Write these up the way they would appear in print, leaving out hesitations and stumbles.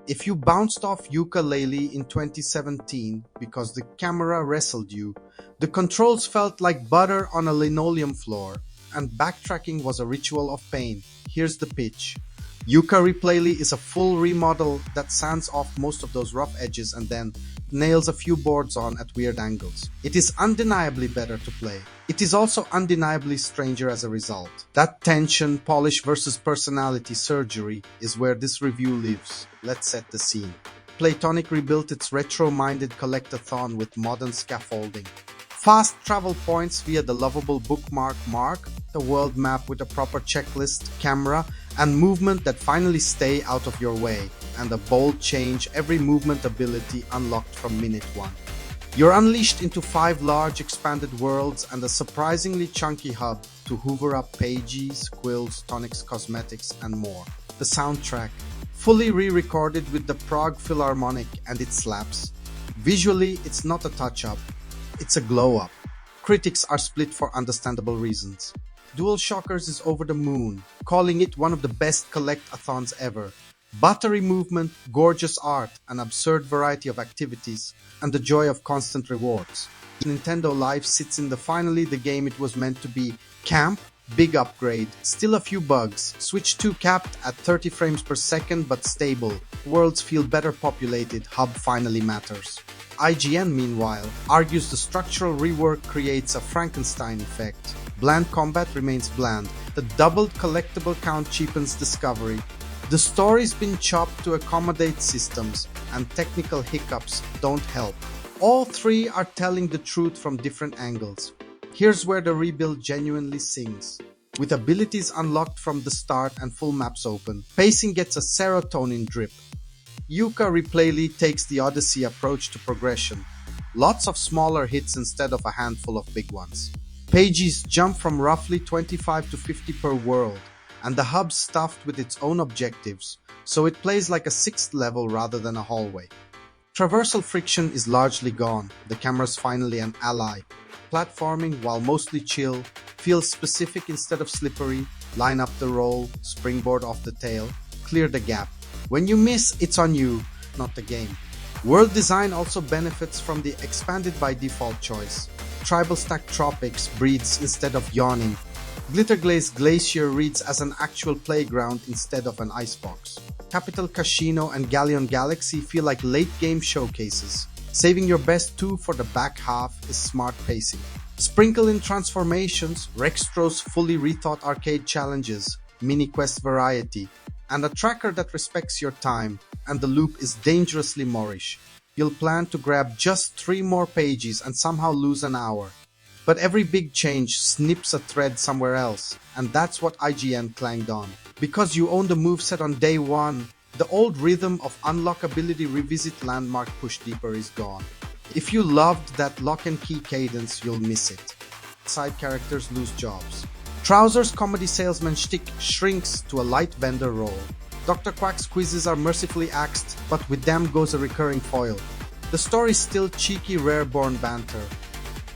If you bounced off Yooka-Laylee in 2017 because the camera wrestled you, the controls felt like butter on a linoleum floor, and backtracking was a ritual of pain. Here's the pitch. Yooka-Replaylee is a full remodel that sands off most of those rough edges and then nails a few boards on at weird angles. It is undeniably better to play. It is also undeniably stranger as a result. That tension, polish versus personality surgery is where this review lives. Let's set the scene. Playtonic rebuilt its retro-minded collect-a-thon with modern scaffolding. Fast travel points via the lovable bookmark mark, the world map with a proper checklist, camera, and movement that finally stay out of your way, and a bold change every movement ability unlocked from minute 1. You're unleashed into 5 large expanded worlds and a surprisingly chunky hub to hoover up Pagies, quills, tonics, cosmetics, and more. The soundtrack, fully re-recorded with the Prague Philharmonic, and it slaps. Visually, it's not a touch-up, it's a glow-up. Critics are split for understandable reasons. DualShockers is over the moon, calling it one of the best collect-a-thons ever. Buttery movement, gorgeous art, an absurd variety of activities, and the joy of constant rewards. Nintendo Life sits in the finally the game it was meant to be. Camp, big upgrade, still a few bugs, Switch 2 capped at 30 frames per second but stable, worlds feel better populated, hub finally matters. IGN, meanwhile, argues the structural rework creates a Frankenstein effect. Bland combat remains bland, the doubled collectible count cheapens discovery. The story's been chopped to accommodate systems, and technical hiccups don't help. All three are telling the truth from different angles. Here's where the rebuild genuinely sings. With abilities unlocked from the start and full maps open, pacing gets a serotonin drip. Yooka-Replaylee takes the Odyssey approach to progression. Lots of smaller hits instead of a handful of big ones. Pagies jump from roughly 25 to 50 per world, and the hub's stuffed with its own objectives, so it plays like a 6th level rather than a hallway. Traversal friction is largely gone, the camera's finally an ally. Platforming, while mostly chill, feels specific instead of slippery. Line up the roll, springboard off the tail, clear the gap. When you miss, it's on you, not the game. World design also benefits from the expanded by default choice. Tribal Stack Tropics breathes instead of yawning. Glitterglaze Glacier reads as an actual playground instead of an icebox. Capital Casino and Galleon Galaxy feel like late-game showcases. Saving your best 2 for the back half is smart pacing. Sprinkle in transformations, Rextro's fully rethought arcade challenges, mini-quest variety, and a tracker that respects your time, and the loop is dangerously Moorish. You'll plan to grab just 3 more pages and somehow lose an hour. But every big change snips a thread somewhere else, and that's what IGN clanged on. Because you own the moveset on day 1, the old rhythm of unlockability revisit landmark push deeper is gone. If you loved that lock and key cadence, you'll miss it. Side characters lose jobs. Trousers comedy salesman shtick shrinks to a light vendor role. Dr. Quack's quizzes are mercifully axed, but with them goes a recurring foil. The story's still cheeky rare-born banter,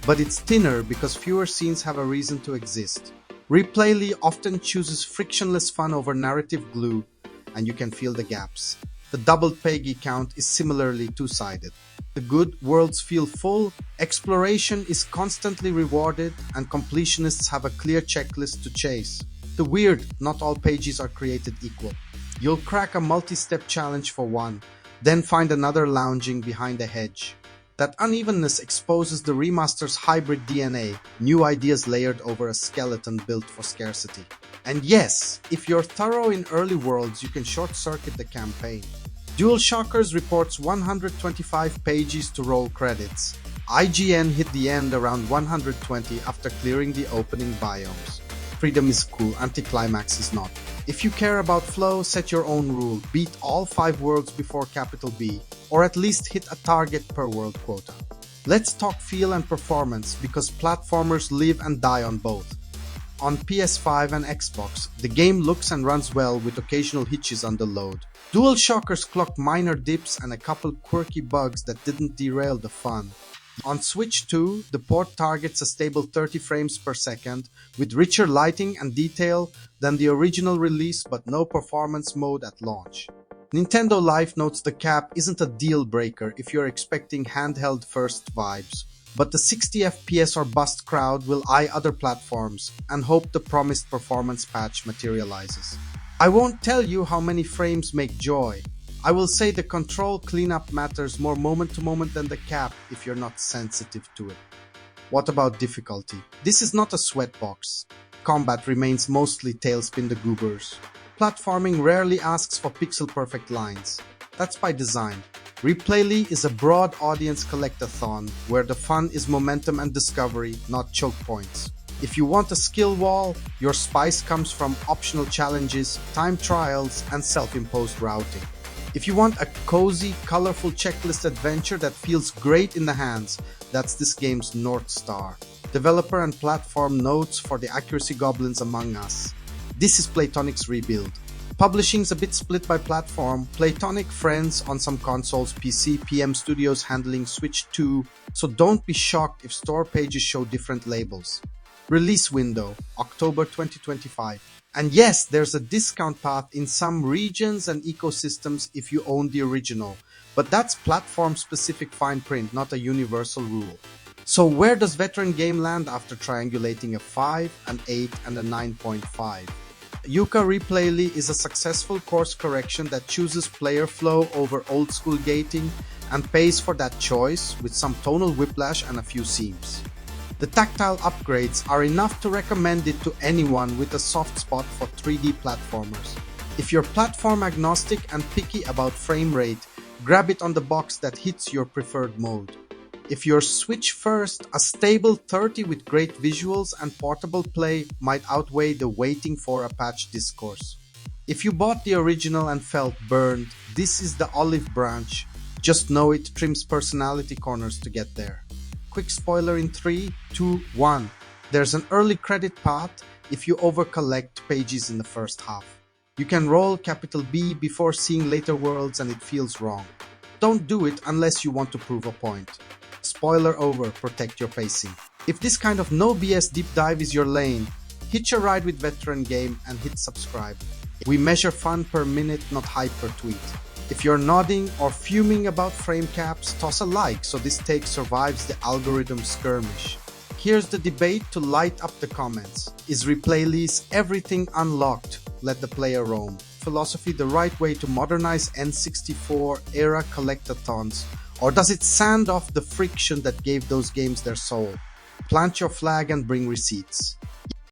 but it's thinner because fewer scenes have a reason to exist. Replaylee often chooses frictionless fun over narrative glue, and you can feel the gaps. The doubled Peggy count is similarly two-sided. The good worlds feel full, exploration is constantly rewarded, and completionists have a clear checklist to chase. The weird, not all pages are created equal. You'll crack a multi-step challenge for one, then find another lounging behind a hedge. That unevenness exposes the remaster's hybrid DNA, new ideas layered over a skeleton built for scarcity. And yes, if you're thorough in early worlds, you can short-circuit the campaign. DualShockers reports 125 pages to roll credits. IGN hit the end around 120 after clearing the opening biomes. Freedom is cool, anticlimax is not. If you care about flow, set your own rule. Beat all 5 worlds before capital B, or at least hit a target per world quota. Let's talk feel and performance, because platformers live and die on both. On PS5 and Xbox, the game looks and runs well with occasional hitches on the load. DualShockers clocked minor dips and a couple quirky bugs that didn't derail the fun. On Switch 2, the port targets a stable 30 frames per second, with richer lighting and detail than the original release but no performance mode at launch. Nintendo Life notes the cap isn't a deal breaker if you're expecting handheld first vibes, but the 60 FPS or bust crowd will eye other platforms and hope the promised performance patch materializes. I won't tell you how many frames make joy. I will say the control cleanup matters more moment to moment than the cap if you're not sensitive to it. What about difficulty? This is not a sweatbox. Combat remains mostly tailspin the goobers. Platforming rarely asks for pixel-perfect lines. That's by design. Replaylee is a broad audience collect-a-thon where the fun is momentum and discovery, not choke points. If you want a skill wall, your spice comes from optional challenges, time trials, and self-imposed routing. If you want a cozy, colorful checklist adventure that feels great in the hands, that's this game's North Star. Developer and platform notes for the accuracy goblins among us. This is Playtonic's rebuild. Publishing's a bit split by platform. Playtonic friends on some consoles, PC, PM Studios handling Switch 2, so don't be shocked if store pages show different labels. Release window, October 2025. And yes, there's a discount path in some regions and ecosystems if you own the original, but that's platform-specific fine print, not a universal rule. So where does Veteran Game land after triangulating a 5, an 8, and a 9.5? Yooka-Replaylee is a successful course correction that chooses player flow over old-school gating and pays for that choice with some tonal whiplash and a few seams. The tactile upgrades are enough to recommend it to anyone with a soft spot for 3D platformers. If you're platform agnostic and picky about frame rate, grab it on the box that hits your preferred mode. If you're Switch first, a stable 30 with great visuals and portable play might outweigh the waiting for a patch discourse. If you bought the original and felt burned, this is the olive branch. Just know it trims personality corners to get there. Quick spoiler in 3, 2, 1. There's an early credit path if you over-collect Pagies in the first half. You can roll capital B before seeing later worlds and it feels wrong. Don't do it unless you want to prove a point. Spoiler over, protect your pacing. If this kind of no BS deep dive is your lane, hitch a ride with Veteran Game and hit subscribe. We measure fun per minute, not hype per tweet. If you're nodding or fuming about frame caps, toss a like so this take survives the algorithm skirmish. Here's the debate to light up the comments. Is Replaylee's everything unlocked? Let the player roam philosophy the right way to modernize N64 era collect-a-thons, or does it sand off the friction that gave those games their soul? Plant your flag and bring receipts.